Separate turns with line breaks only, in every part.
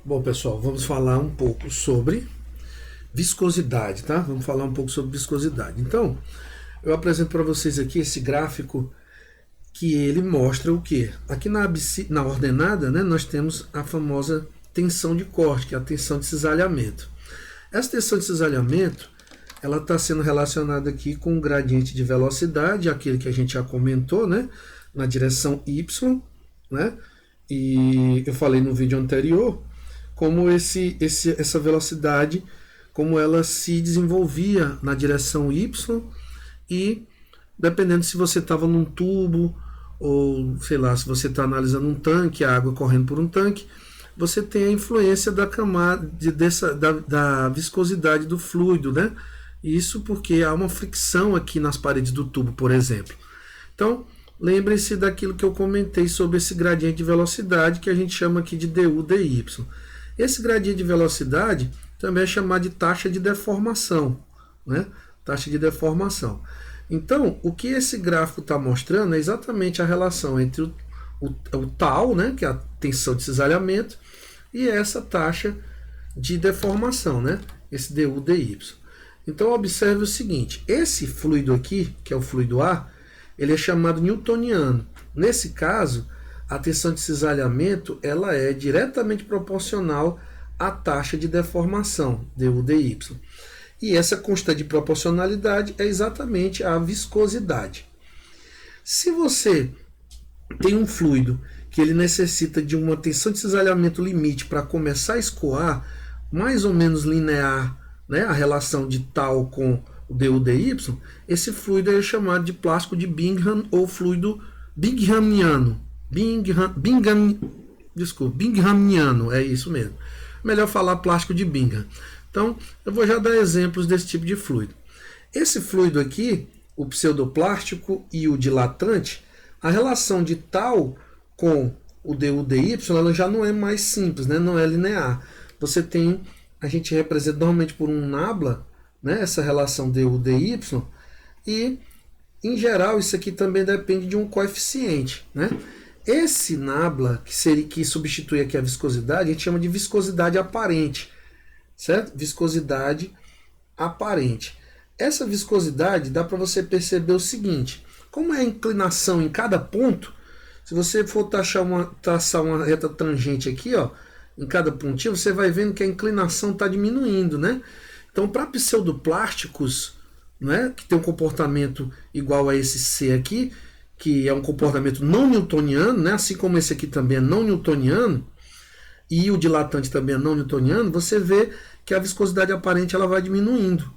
Bom, pessoal, vamos falar um pouco sobre viscosidade, tá? Vamos falar um pouco sobre viscosidade. Então, eu apresento para vocês aqui esse gráfico que ele mostra o quê? Aqui na ordenada, né, nós temos a famosa tensão de corte, que é a tensão de cisalhamento. Essa tensão de cisalhamento, ela está sendo relacionada aqui com o gradiente de velocidade, aquele que a gente já comentou, né, na direção y, né? E eu falei no vídeo anterior como essa velocidade, como ela se desenvolvia na direção y, e dependendo se você estava num tubo ou sei lá, se você está analisando um tanque, a água correndo por um tanque, você tem a influência da camada da viscosidade do fluido, né? Isso porque há uma fricção aqui nas paredes do tubo, por exemplo. Então, lembrem-se daquilo que eu comentei sobre esse gradiente de velocidade, que a gente chama aqui de du dy. Esse gradiente de velocidade também é chamado de taxa de deformação, né? Taxa de deformação. Então, o que esse gráfico está mostrando é exatamente a relação entre o tal, né, que é a tensão de cisalhamento, e essa taxa de deformação, né, esse du dy. Então, observe o seguinte, esse fluido aqui, que é o fluido A, ele é chamado newtoniano. Nesse caso, a tensão de cisalhamento ela é diretamente proporcional à taxa de deformação, du dy. E essa constante de proporcionalidade é exatamente a viscosidade. Se você tem um fluido que ele necessita de uma tensão de cisalhamento limite para começar a escoar, mais ou menos linear, né, a relação de tal com o du dy, esse fluido é chamado de plástico de Bingham ou fluido binghamiano. Binghamiano, é isso mesmo. Melhor falar plástico de Bingham. Então, eu vou já dar exemplos desse tipo de fluido. Esse fluido aqui, o pseudoplástico e o dilatante, a relação de tal com o du dy, ela já não é mais simples, né? Não é linear. Você tem, a gente representa normalmente por um nabla, né? Essa relação du dy, e em geral isso aqui também depende de um coeficiente, né? Esse nabla, que substitui aqui a viscosidade, a gente chama de viscosidade aparente, certo? Viscosidade aparente. Essa viscosidade dá para você perceber o seguinte, como é a inclinação em cada ponto, se você for traçar uma reta tangente aqui, ó, em cada pontinho, você vai vendo que a inclinação está diminuindo, né? Então, para pseudoplásticos, né, que tem um comportamento igual a esse C aqui, que é um comportamento não newtoniano, né, assim como esse aqui também é não newtoniano, e o dilatante também é não newtoniano, você vê que a viscosidade aparente ela vai diminuindo,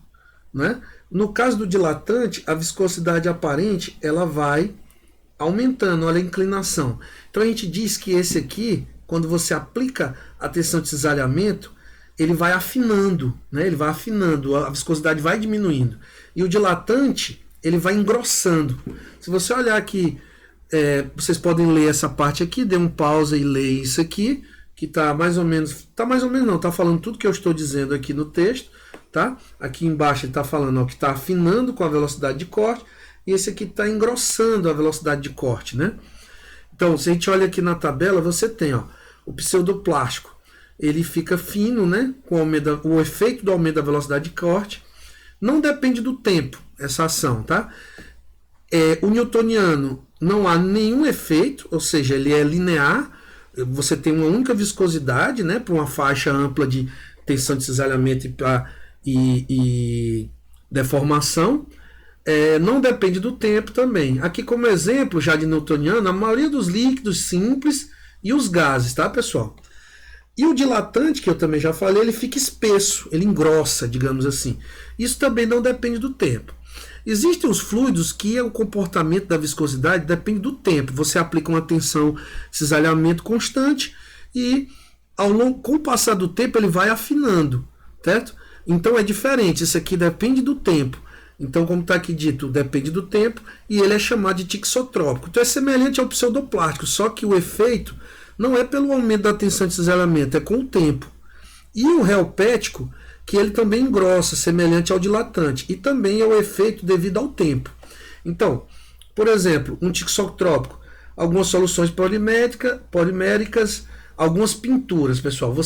né? No caso do dilatante, a viscosidade aparente ela vai aumentando, olha a inclinação. Então a gente diz que esse aqui, quando você aplica a tensão de cisalhamento, ele vai afinando, né? Ele vai afinando, a viscosidade vai diminuindo. E o dilatante, ele vai engrossando. Se você olhar aqui, vocês podem ler essa parte aqui, dê um pausa e ler isso aqui, que está mais ou menos não, está falando tudo que eu estou dizendo aqui no texto, tá? Aqui embaixo ele está falando ó, que está afinando com a velocidade de corte, e esse aqui está engrossando a velocidade de corte, né? Então, se a gente olha aqui na tabela, você tem ó, o pseudoplástico, ele fica fino, né? Com o efeito do aumento da velocidade de corte, não depende do tempo, essa ação, tá? O newtoniano não há nenhum efeito, ou seja, ele é linear, você tem uma única viscosidade, né, para uma faixa ampla de tensão de cisalhamento e deformação. Não depende do tempo também. Aqui como exemplo já de newtoniano, a maioria dos líquidos simples e os gases, tá, pessoal? E o dilatante, que eu também já falei, ele fica espesso, ele engrossa, digamos assim. Isso também não depende do tempo. Existem os fluidos que o comportamento da viscosidade depende do tempo. Você aplica uma tensão de cisalhamento constante e com o passar do tempo ele vai afinando, certo? Então é diferente, isso aqui depende do tempo. Então, como está aqui dito, depende do tempo e ele é chamado de tixotrópico. Então é semelhante ao pseudoplástico, só que o efeito não é pelo aumento da tensão de cisalhamento, é com o tempo. E o reopético, que ele também engrossa, semelhante ao dilatante, e também é o efeito devido ao tempo. Então, por exemplo, um tixotrópico, algumas soluções poliméricas, algumas pinturas, pessoal.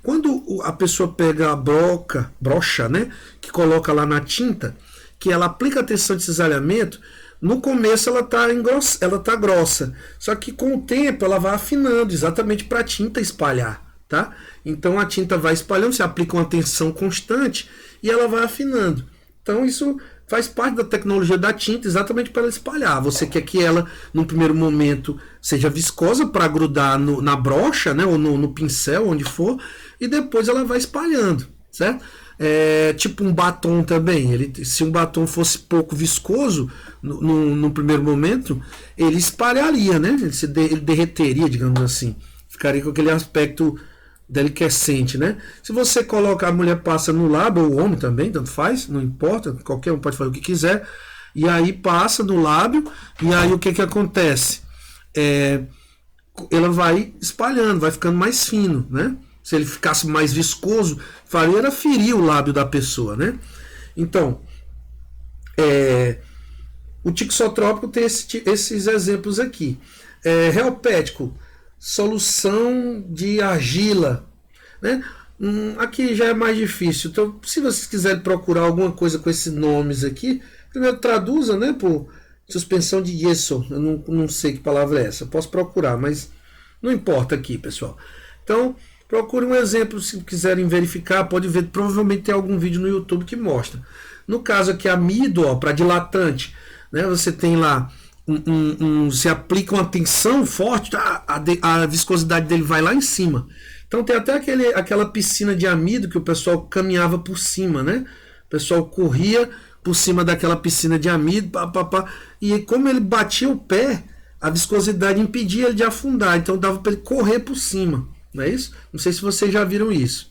Quando a pessoa pega a brocha, né, que coloca lá na tinta, que ela aplica a tensão de cisalhamento, no começo ela tá grossa, só que com o tempo ela vai afinando, exatamente para a tinta espalhar, tá? Então a tinta vai espalhando, você aplica uma tensão constante e ela vai afinando. Então isso faz parte da tecnologia da tinta, exatamente para ela espalhar. Você quer que ela, num primeiro momento, seja viscosa para grudar na brocha, né, ou no pincel, onde for, e depois ela vai espalhando, certo? Tipo um batom também. Se um batom fosse pouco viscoso no primeiro momento, ele espalharia, né? Ele derreteria, digamos assim. Ficaria com aquele aspecto deliquescente, né? Se você coloca, a mulher passa no lábio, ou o homem também, tanto faz, não importa, qualquer um pode fazer o que quiser, e aí passa no lábio, e aí o que acontece? Ela vai espalhando, vai ficando mais fino, né? Se ele ficasse mais viscoso, faria era ferir o lábio da pessoa, né? Então, o tixotrópico tem esses exemplos aqui. Reopético, solução de argila, né? Aqui já é mais difícil. Então, se vocês quiserem procurar alguma coisa com esses nomes aqui, primeiro traduza, né, por suspensão de gesso. Eu não sei que palavra é essa. Eu posso procurar, mas não importa aqui, pessoal. Então, procure um exemplo, se quiserem verificar, pode ver, provavelmente tem algum vídeo no YouTube que mostra. No caso aqui, amido, para dilatante, né, você tem lá, você aplica uma tensão forte, a viscosidade dele vai lá em cima. Então tem até aquela piscina de amido que o pessoal caminhava por cima, né? O pessoal corria por cima daquela piscina de amido, e como ele batia o pé, a viscosidade impedia ele de afundar, então dava para ele correr por cima. Não é isso? Não sei se vocês já viram isso.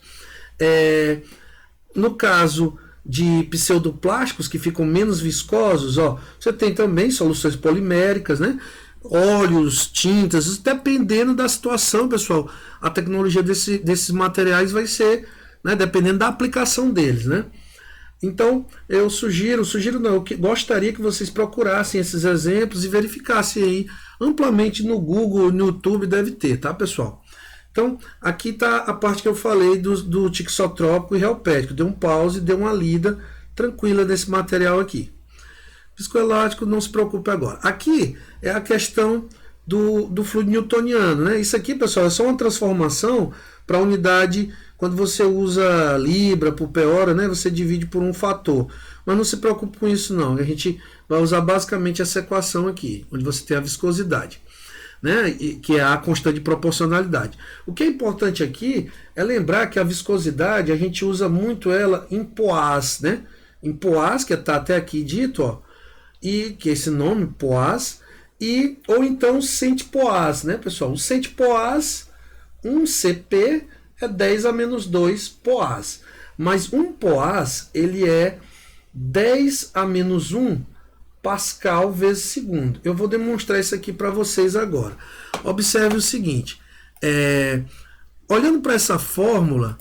No caso de pseudoplásticos que ficam menos viscosos, você tem também soluções poliméricas, né? Óleos, tintas, dependendo da situação, pessoal. A tecnologia desses materiais vai ser, né, dependendo da aplicação deles, né? Então, eu gostaria que vocês procurassem esses exemplos e verificassem aí amplamente no Google, no YouTube, deve ter, tá, pessoal? Então, aqui está a parte que eu falei do tixotrópico e reopético. Dê um pause, dê uma lida tranquila nesse material aqui. Viscoelástico, não se preocupe agora. Aqui é a questão do fluido newtoniano, né? Isso aqui, pessoal, é só uma transformação para a unidade. Quando você usa libra por p hora, né, você divide por um fator. Mas não se preocupe com isso, não. A gente vai usar basicamente essa equação aqui, onde você tem a viscosidade, né, que é a constante de proporcionalidade. O que é importante aqui é lembrar que a viscosidade a gente usa muito ela em poás, né? Em poás, que está até aqui dito, e que é esse nome, poás, ou então centipoás, né, pessoal? O centipoás, 1 CP é 10 a menos 2 poás. Mas um poás, ele é 10 a menos 1 Pascal vezes segundo. Eu vou demonstrar isso aqui para vocês agora. Observe o seguinte, olhando para essa fórmula,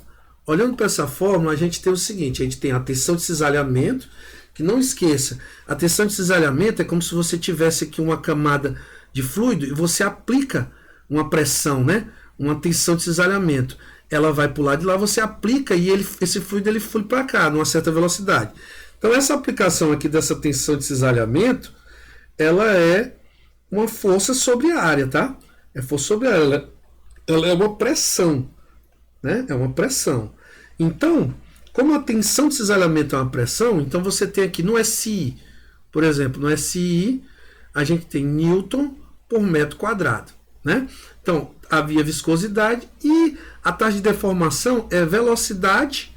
a gente tem o seguinte, a gente tem a tensão de cisalhamento, que não esqueça, a tensão de cisalhamento é como se você tivesse aqui uma camada de fluido e você aplica uma pressão, né? Uma tensão de cisalhamento. Ela vai para o lado de lá, você aplica e esse fluido ele flui para cá, numa certa velocidade. Então essa aplicação aqui dessa tensão de cisalhamento, ela é uma força sobre a área, tá? É força sobre a área. Ela é uma pressão, né? É uma pressão. Então, como a tensão de cisalhamento é uma pressão, então você tem aqui no SI, por exemplo, no SI, a gente tem Newton por metro quadrado, né? Então, havia viscosidade e a taxa de deformação é velocidade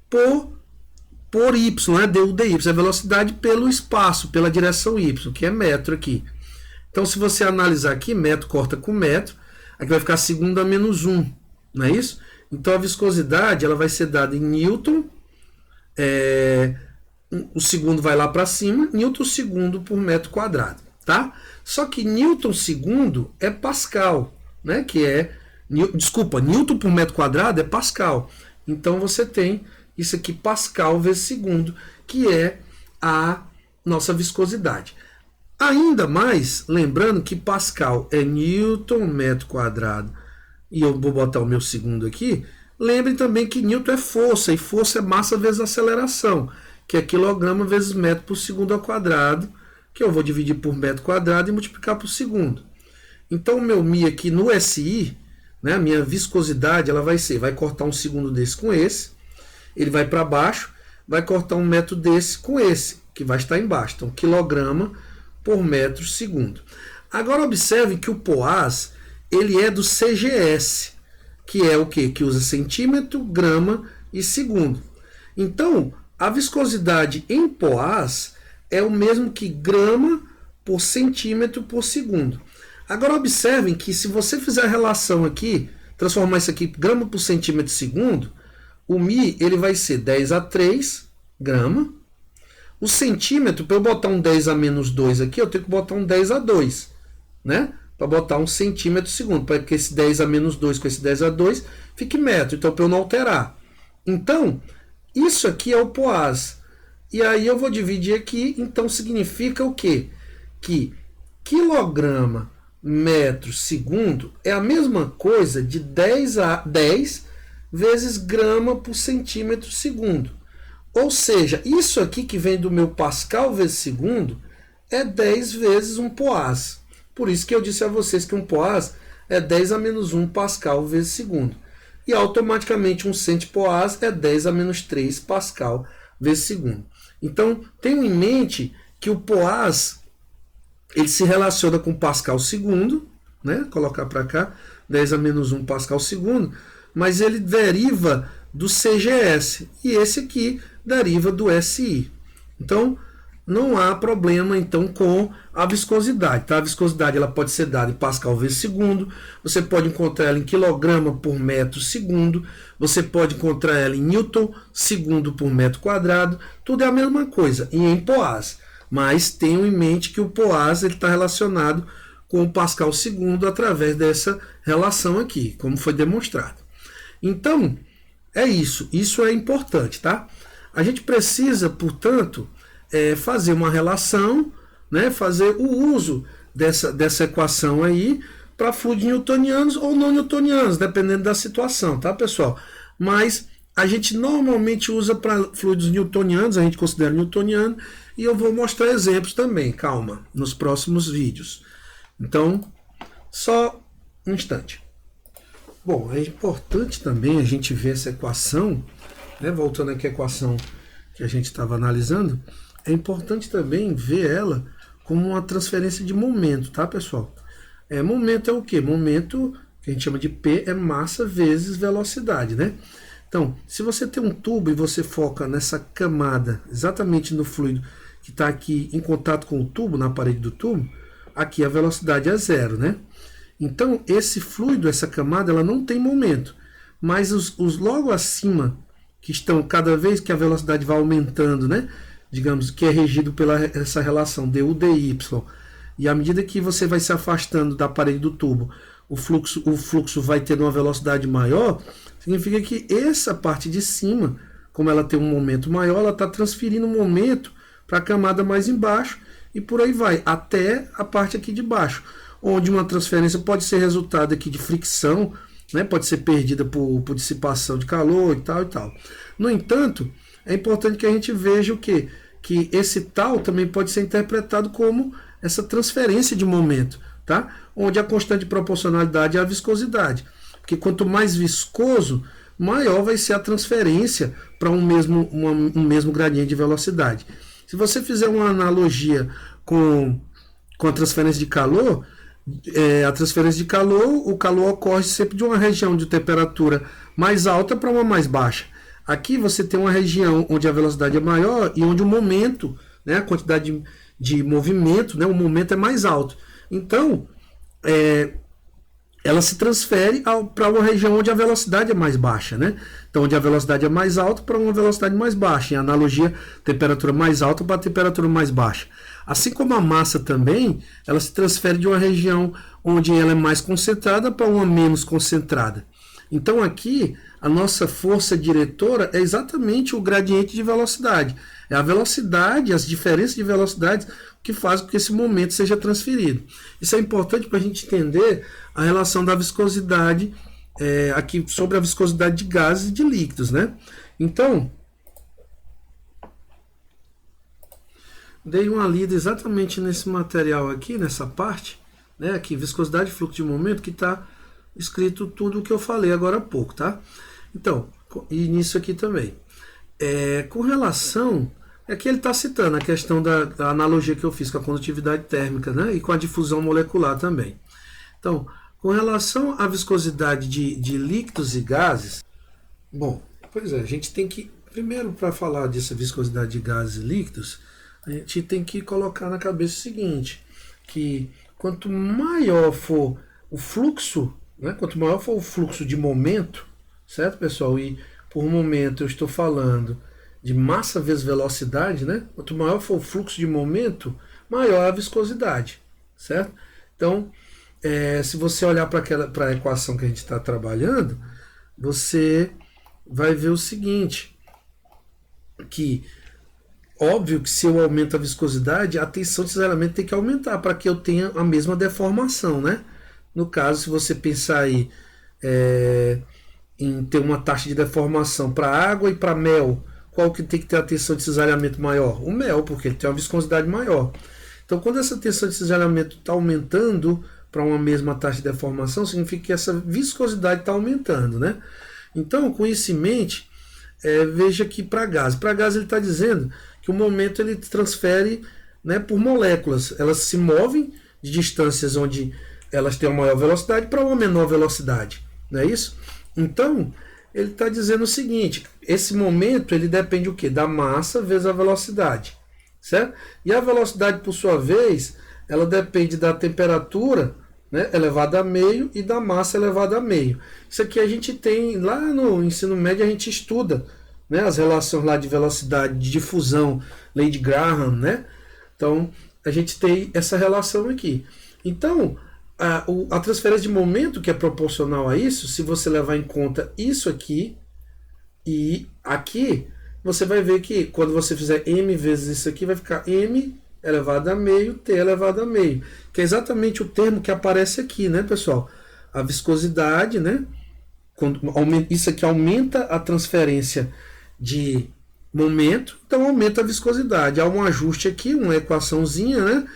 por y, né? DU/dy, é velocidade pelo espaço, pela direção y, que é metro aqui. Então, se você analisar aqui, metro corta com metro, aqui vai ficar segundo a menos 1, não é isso? Então, a viscosidade ela vai ser dada em Newton, o segundo vai lá para cima, Newton segundo por metro quadrado, tá? Só que Newton segundo é Pascal, né? Newton por metro quadrado é Pascal. Então, você tem isso aqui, Pascal vezes segundo, que é a nossa viscosidade. Ainda mais, lembrando que Pascal é Newton metro quadrado e eu vou botar o meu segundo aqui, lembrem também que Newton é força, e força é massa vezes aceleração, que é quilograma vezes metro por segundo ao quadrado, que eu vou dividir por metro quadrado e multiplicar por segundo. Então o meu μ aqui no SI, né, a minha viscosidade, ela vai cortar um segundo desse com esse, ele vai para baixo, vai cortar um metro desse com esse, que vai estar embaixo. Então, quilograma por metro segundo. Agora observe que o POAS, ele é do CGS, que é o quê? Que usa centímetro, grama e segundo. Então, a viscosidade em POAS é o mesmo que grama por centímetro por segundo. Agora observem que se você fizer a relação aqui, transformar isso aqui em grama por centímetro segundo, o μ ele vai ser 10 a 3 grama. O centímetro, para eu botar um 10 a menos 2 aqui, eu tenho que botar um 10 a 2, né? Para botar um centímetro segundo, para que esse 10 a menos 2 com esse 10 a 2 fique metro, então para eu não alterar. Então, isso aqui é o POAS. E aí eu vou dividir aqui, então significa o quê? Que quilograma metro segundo é a mesma coisa de 10 vezes grama por centímetro segundo. Ou seja, isso aqui que vem do meu Pascal vezes segundo é 10 vezes um POAS. Por isso que eu disse a vocês que um POAS é 10 a menos 1 Pascal vezes segundo. E automaticamente um centipoAS é 10 a menos 3 Pascal vezes segundo. Então, tenham em mente que o POAS ele se relaciona com Pascal segundo, né? Colocar para cá, 10 a menos 1 Pascal segundo, mas ele deriva do CGS, e esse aqui deriva do SI. Então, não há problema então com a viscosidade. Tá? A viscosidade ela pode ser dada em Pascal vezes segundo, você pode encontrar ela em quilograma por metro segundo, você pode encontrar ela em Newton segundo por metro quadrado, tudo é a mesma coisa, e em POAS. Mas tenham em mente que o POAS está relacionado com o Pascal segundo através dessa relação aqui, como foi demonstrado. Então, é isso. Isso é importante, tá? A gente precisa, portanto, fazer uma relação, né, fazer o uso dessa equação aí para fluidos newtonianos ou não newtonianos, dependendo da situação, tá, pessoal? Mas a gente normalmente usa para fluidos newtonianos, a gente considera newtoniano, e eu vou mostrar exemplos também, calma, nos próximos vídeos. Então, só um instante. Bom, é importante também a gente ver essa equação, né, voltando aqui à equação que a gente estava analisando, é importante também ver ela como uma transferência de momento, tá, pessoal? Momento é o quê? Momento, que a gente chama de P, é massa vezes velocidade, né? Então, se você tem um tubo e você foca nessa camada, exatamente no fluido que está aqui em contato com o tubo, na parede do tubo, aqui a velocidade é zero, né? Então, esse fluido, essa camada, ela não tem momento. Mas os logo acima, que estão cada vez que a velocidade vai aumentando, né? Digamos que é regido pela essa relação du/dy. E à medida que você vai se afastando da parede do tubo, o fluxo vai tendo uma velocidade maior, significa que essa parte de cima, como ela tem um momento maior, ela está transferindo um momento para a camada mais embaixo e por aí vai, até a parte aqui de baixo, onde uma transferência pode ser resultado aqui de fricção, né? Pode ser perdida por dissipação de calor e tal e tal. No entanto, é importante que a gente veja o quê? Que esse tal também pode ser interpretado como essa transferência de momento, tá? Onde a constante de proporcionalidade é a viscosidade. Porque quanto mais viscoso, maior vai ser a transferência para um mesmo gradiente de velocidade. Se você fizer uma analogia com a transferência de calor, o calor ocorre sempre de uma região de temperatura mais alta para uma mais baixa. Aqui você tem uma região onde a velocidade é maior e onde o momento, né, a quantidade de movimento, né, o momento é mais alto. Então, ela se transfere para uma região onde a velocidade é mais baixa, né? Então, onde a velocidade é mais alta para uma velocidade mais baixa. Em analogia, temperatura mais alta para temperatura mais baixa. Assim como a massa também, ela se transfere de uma região onde ela é mais concentrada para uma menos concentrada. Então, aqui, a nossa força diretora é exatamente o gradiente de velocidade. É a velocidade, as diferenças de velocidades que fazem com que esse momento seja transferido. Isso é importante para a gente entender a relação da viscosidade aqui sobre a viscosidade de gases e de líquidos, né? Então, dei uma lida exatamente nesse material aqui, nessa parte, né? Aqui, viscosidade e fluxo de momento, que está escrito tudo o que eu falei agora há pouco, tá? Então, e nisso aqui também. Com relação, aqui ele está citando a questão da analogia que eu fiz com a condutividade térmica, né? E com a difusão molecular também. Então, com relação à viscosidade de líquidos e gases, bom, pois é, a gente tem que, primeiro para falar dessa viscosidade de gases e líquidos, a gente tem que colocar na cabeça o seguinte, que quanto maior for o fluxo, né, quanto maior for o fluxo de momento, certo, pessoal? E por momento eu estou falando de massa vezes velocidade, né? Quanto maior for o fluxo de momento, maior a viscosidade, certo? Então, se você olhar para a equação que a gente está trabalhando, você vai ver o seguinte, que óbvio que se eu aumento a viscosidade, a tensão necessariamente tem que aumentar para que eu tenha a mesma deformação, né? No caso, se você pensar aí em ter uma taxa de deformação para água e para mel, qual que tem que ter a tensão de cisalhamento maior? O mel, porque ele tem uma viscosidade maior. Então, quando essa tensão de cisalhamento está aumentando para uma mesma taxa de deformação, significa que essa viscosidade está aumentando, né? Então, com isso em mente, veja que para gás. Para gás ele está dizendo que o momento ele transfere, né, por moléculas. Elas se movem de distâncias onde elas têm uma maior velocidade para uma menor velocidade. Não é isso? Então, ele está dizendo o seguinte, esse momento ele depende o quê? Da massa vezes a velocidade. Certo? E a velocidade, por sua vez, ela depende da temperatura, né, elevada a meio e da massa elevada a meio. Isso aqui a gente tem, lá no ensino médio a gente estuda, né, as relações lá de velocidade, de difusão, lei de Graham, né? Então, a gente tem essa relação aqui. Então, a transferência de momento que é proporcional a isso, se você levar em conta isso aqui e aqui, você vai ver que quando você fizer m vezes isso aqui, vai ficar m elevado a meio, t elevado a meio, que é exatamente o termo que aparece aqui, né, pessoal? A viscosidade, né? Isso aqui aumenta a transferência de momento, então aumenta a viscosidade. Há um ajuste aqui, uma equaçãozinha, né?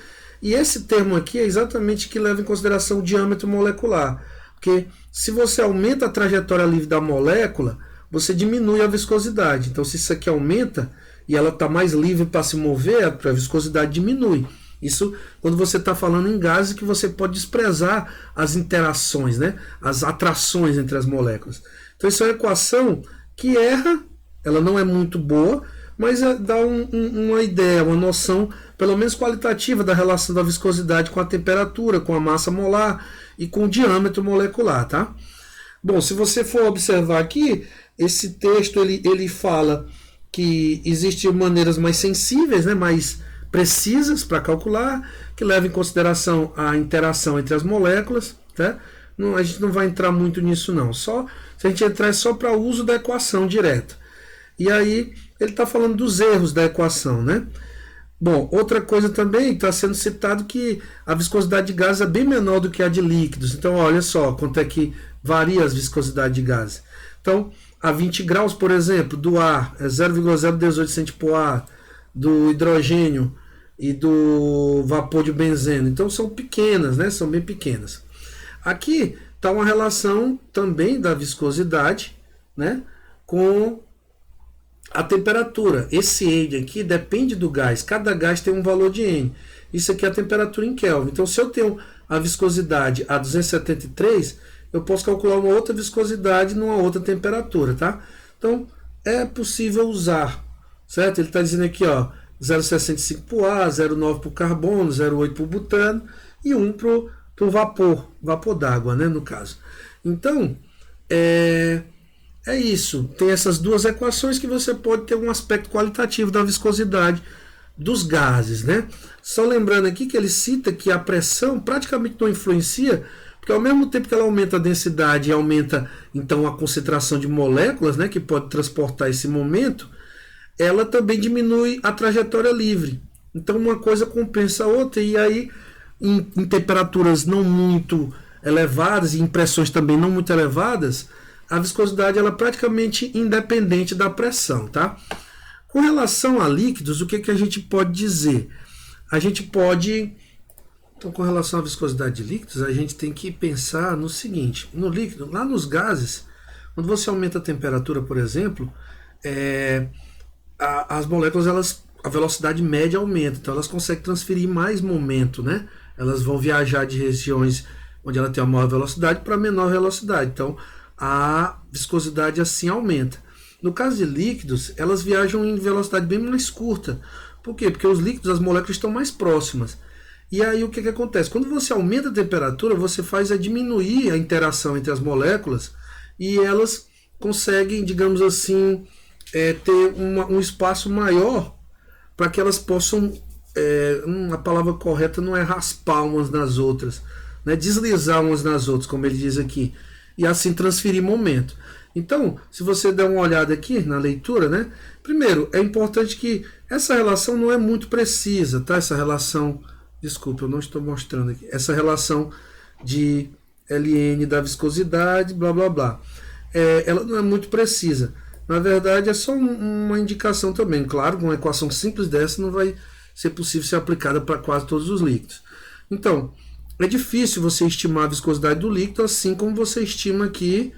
E esse termo aqui é exatamente que leva em consideração o diâmetro molecular. Porque se você aumenta a trajetória livre da molécula, você diminui a viscosidade. Então, se isso aqui aumenta e ela está mais livre para se mover, a viscosidade diminui. Isso quando você está falando em gases, que você pode desprezar as interações, né? As atrações entre as moléculas. Então, isso é uma equação que erra, ela não é muito boa, mas dá uma ideia, uma noção, pelo menos qualitativa, da relação da viscosidade com a temperatura, com a massa molar e com o diâmetro molecular, tá? Bom, se você for observar aqui, esse texto ele fala que existem maneiras mais sensíveis, né, mais precisas para calcular, que levam em consideração a interação entre as moléculas, tá? Não, a gente não vai entrar muito nisso não, só se a gente entrar é só para o uso da equação direta. E aí ele está falando dos erros da equação, né? Bom, outra coisa também está sendo citado que a viscosidade de gases é bem menor do que a de líquidos. Então, olha só quanto é que varia a viscosidade de gases. Então, a 20 graus, por exemplo, do ar é 0,018 cent/ar, do hidrogênio e do vapor de benzeno. Então, são pequenas, né? São bem pequenas. Aqui está uma relação também da viscosidade, né, com a temperatura. Esse N aqui depende do gás. Cada gás tem um valor de N. Isso aqui é a temperatura em Kelvin. Então, se eu tenho a viscosidade a 273, eu posso calcular uma outra viscosidade numa outra temperatura, tá? Então, é possível usar, certo? Ele está dizendo aqui, ó, 0,65 para o ar, 0,9 para o carbono, 0,8 para o butano e 1 para o vapor d'água, né, no caso. Então, é isso. Tem essas duas equações que você pode ter um aspecto qualitativo da viscosidade dos gases, né? Só lembrando aqui que ele cita que a pressão praticamente não influencia, porque ao mesmo tempo que ela aumenta a densidade e aumenta então a concentração de moléculas, né, que pode transportar esse momento, ela também diminui a trajetória livre. Então uma coisa compensa a outra, e aí em temperaturas não muito elevadas e em pressões também não muito elevadas, a viscosidade ela é praticamente independente da pressão, tá? Com relação a líquidos, o que a gente pode dizer? A gente pode... Então, com relação à viscosidade de líquidos, a gente tem que pensar no seguinte: no líquido, lá nos gases, quando você aumenta a temperatura, por exemplo, as moléculas, a velocidade média aumenta, então elas conseguem transferir mais momento, né? Elas vão viajar de regiões onde ela tem uma maior velocidade para menor velocidade, então a viscosidade assim aumenta. No caso de líquidos, elas viajam em velocidade bem mais curta. Por quê? Porque os líquidos, as moléculas estão mais próximas. E aí o que acontece? Quando você aumenta a temperatura, você faz diminuir a interação entre as moléculas e elas conseguem, digamos assim, ter um espaço maior para que elas possam, a palavra correta não é raspar umas nas outras, né? Deslizar umas nas outras, como ele diz aqui, e assim transferir momento. Então, se você der uma olhada aqui na leitura, né? Primeiro, é importante que essa relação não é muito precisa, tá? Essa relação... Desculpa, eu não estou mostrando aqui. Essa relação de ln da viscosidade, blá blá blá. Ela não é muito precisa. Na verdade, é só uma indicação também. Claro, uma equação simples dessa não vai ser possível ser aplicada para quase todos os líquidos. Então, é difícil você estimar a viscosidade do líquido assim como você estima aqui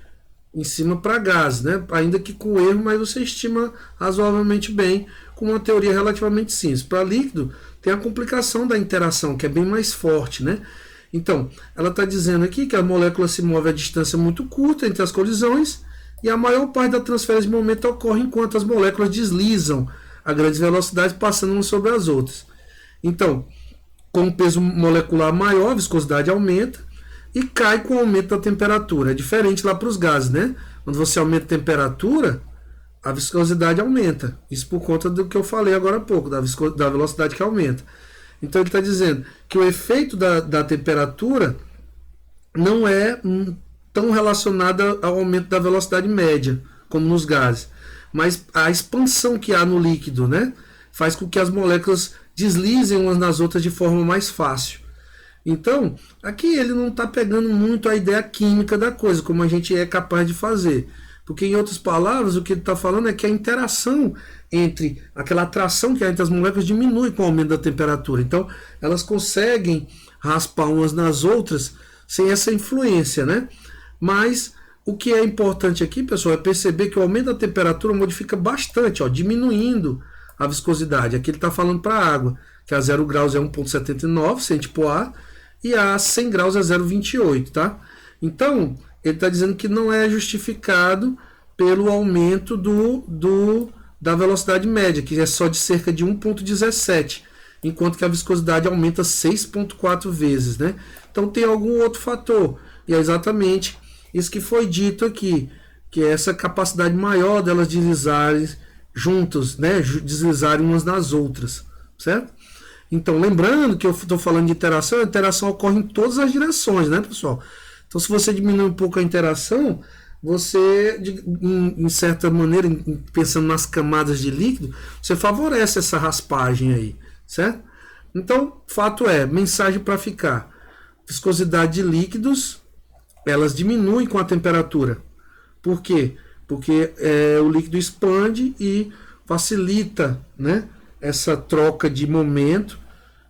em cima para gás, né? Ainda que com erro, mas você estima razoavelmente bem com uma teoria relativamente simples. Para líquido, tem a complicação da interação, que é bem mais forte, né? Então, ela está dizendo aqui que a molécula se move a distância muito curta entre as colisões e a maior parte da transferência de momento ocorre enquanto as moléculas deslizam a grandes velocidades, passando umas sobre as outras. Então, com um peso molecular maior, a viscosidade aumenta e cai com o aumento da temperatura. É diferente lá para os gases, né? Quando você aumenta a temperatura, a viscosidade aumenta. Isso por conta do que eu falei agora há pouco, da velocidade que aumenta. Então ele está dizendo que o efeito da temperatura não é tão relacionado ao aumento da velocidade média, como nos gases. Mas a expansão que há no líquido, né, faz com que as moléculas deslizem umas nas outras de forma mais fácil. Então, aqui ele não está pegando muito a ideia química da coisa, como a gente é capaz de fazer. Porque, em outras palavras, o que ele está falando é que a interação entre aquela atração que há entre as moléculas diminui com o aumento da temperatura. Então, elas conseguem raspar umas nas outras sem essa influência, né? Mas o que é importante aqui, pessoal, é perceber que o aumento da temperatura modifica bastante, ó, diminuindo a viscosidade. Aqui ele está falando para a água, que a 0 graus é 1,79, se a gente pôr A, e a 100 graus é 0,28, tá? Então, ele está dizendo que não é justificado pelo aumento da velocidade média, que é só de cerca de 1,17, enquanto que a viscosidade aumenta 6,4 vezes, né? Então tem algum outro fator, e é exatamente isso que foi dito aqui, que é essa capacidade maior delas deslizarem juntas, né? Deslizarem umas nas outras, certo? Então, lembrando que eu estou falando de interação, a interação ocorre em todas as direções, né, pessoal? Então, se você diminui um pouco a interação, você, em certa maneira, pensando nas camadas de líquido, você favorece essa raspagem aí, certo? Então, fato é, mensagem para ficar. Viscosidade de líquidos, elas diminuem com a temperatura. Por quê? Porque o líquido expande e facilita, né, essa troca de momento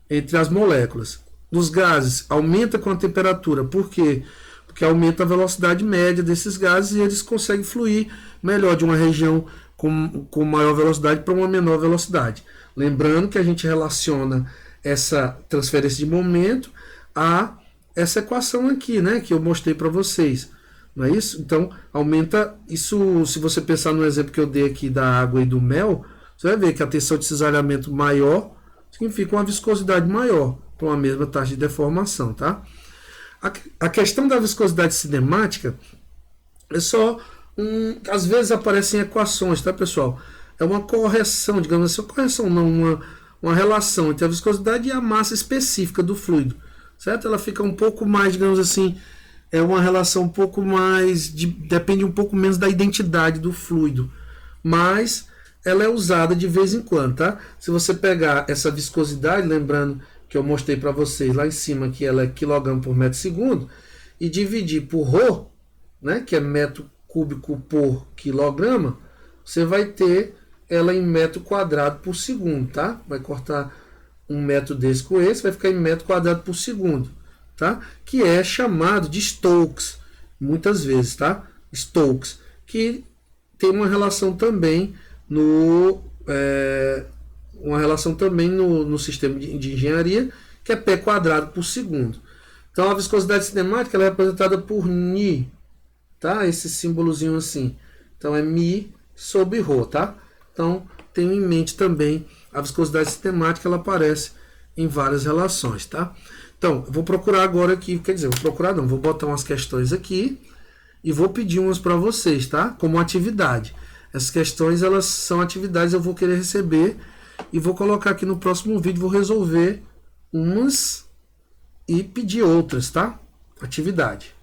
entre as moléculas. Nos gases, aumenta com a temperatura. Por quê? Porque aumenta a velocidade média desses gases e eles conseguem fluir melhor de uma região com maior velocidade para uma menor velocidade. Lembrando que a gente relaciona essa transferência de momento a essa equação aqui, né, que eu mostrei para vocês. Não é isso? Então, aumenta isso. Se você pensar no exemplo que eu dei aqui da água e do mel, você vai ver que a tensão de cisalhamento maior significa uma viscosidade maior para uma mesma taxa de deformação, tá? A questão da viscosidade cinemática é só às vezes aparecem equações, tá, pessoal? É uma correção, digamos assim, uma correção não, uma relação entre a viscosidade e a massa específica do fluido, certo? Ela fica um pouco mais, digamos assim, é uma relação um pouco mais, depende um pouco menos da identidade do fluido, mas ela é usada de vez em quando, tá? Se você pegar essa viscosidade, lembrando que eu mostrei para vocês lá em cima que ela é quilograma por metro segundo, e dividir por ρ, né, que é metro cúbico por quilograma, você vai ter ela em metro quadrado por segundo, tá? Vai cortar um metro desse com esse, vai ficar em metro quadrado por segundo, tá? Que é chamado de Stokes, muitas vezes, tá? Stokes, que tem uma relação também no sistema de engenharia, que é pé quadrado por segundo. Então a viscosidade cinemática ela é representada por Ni, tá? Esse símbolozinho assim. Então é Mi sobre Rho, tá? Então tenha em mente também a viscosidade cinemática, ela aparece em várias relações, tá? Então eu vou procurar agora aqui, quer dizer, vou procurar não, vou botar umas questões aqui e vou pedir umas para vocês, tá? Como atividade. Essas questões elas são atividades eu vou querer receber e vou colocar aqui no próximo vídeo, vou resolver umas e pedir outras, tá? Atividade.